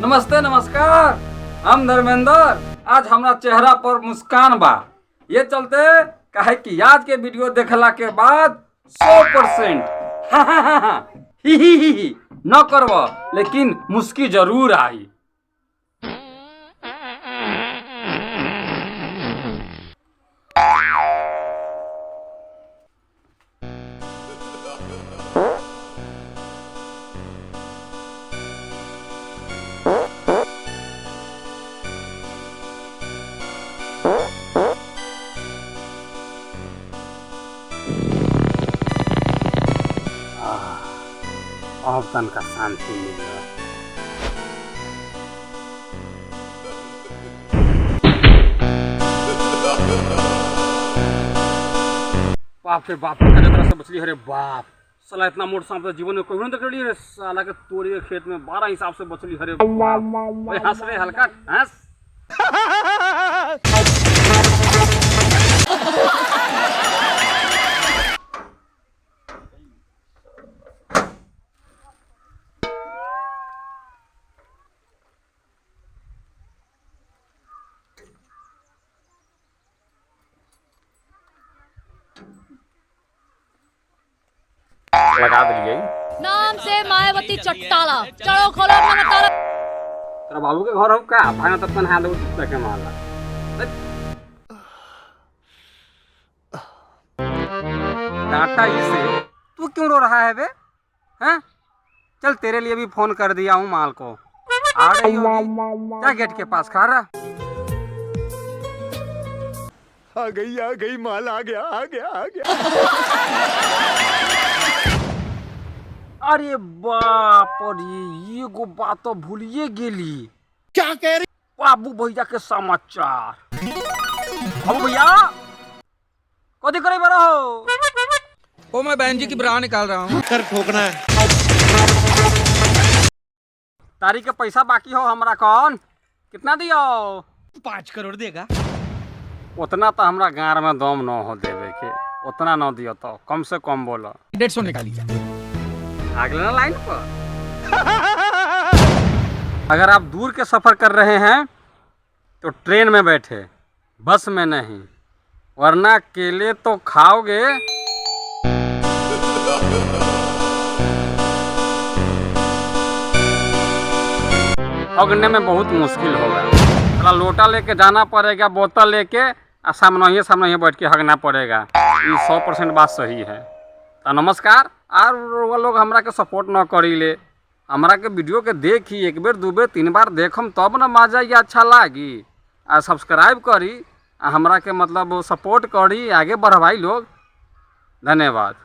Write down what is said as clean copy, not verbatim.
नमस्ते नमस्कार, हम धर्मेंद्र। आज हमारा चेहरा पर मुस्कान बा, ये चलते कहे कि आज के वीडियो देखला के बाद 100% ही न करब, लेकिन मुस्की जरूर आई। अब तन का शांति मिल रहा। बाप रे बाप, तरह से बचली। अरे बाप, साला इतना मोट सांप तो जीवन में कोई नहीं देख रही है। साला के तोरी के खेत में 12 हिसाब से बचली। अरे बाप, हंस रहे हल्का हंस। लगा दिए नाम से मायावती चट्टाला। चलो खोलो अपना ताला। तेरा बाबू के घर हो का? भाई तब तन हाथ उठ के मारला। डाटा इसे तू क्यों रो रहा है बे? हैं? चल तेरे लिए भी फोन कर दिया हूँ माल को। आ रही होगी क्या गेट के पास खड़ा रहा? आ गई माल आ गया। अरे बाप रे, ये गो बात तो भूलिए गेली। क्या कह रही? बाबू भैया के समाचार। बाबू भैया कदी करे बड़ा हो? वो मैं बहन जी की ब्राह निकाल रहा हूँ। कर ठोकना है। तारीख के पैसा बाकी हो हमरा कौन? कितना दियो? 5 करोड़ देगा। उतना तो हमरा गाँव में दम न हो देवे के। उतना न दियो तो कम से कम बोलो। 150 निकालिए। अगले ना लाइन पर। अगर आप दूर के सफर कर रहे हैं तो ट्रेन में बैठे, बस में नहीं, वरना केले तो खाओगे। हगने में बहुत मुश्किल होगा। थोड़ा लोटा लेके जाना पड़ेगा, बोतल लेके सामने ही बैठ के हगना पड़ेगा। ये 100% बात सही है। तो नमस्कार। और वो लोग हमरा के सपोर्ट न करी ले, हमरा के वीडियो के देखी 1 बेर 2 बेर 3 बार देखम तब न मजा या अच्छा लागी। आ सब्सक्राइब करी, हमरा के मतलब सपोर्ट करी, आगे बढ़वाई लोग। धन्यवाद।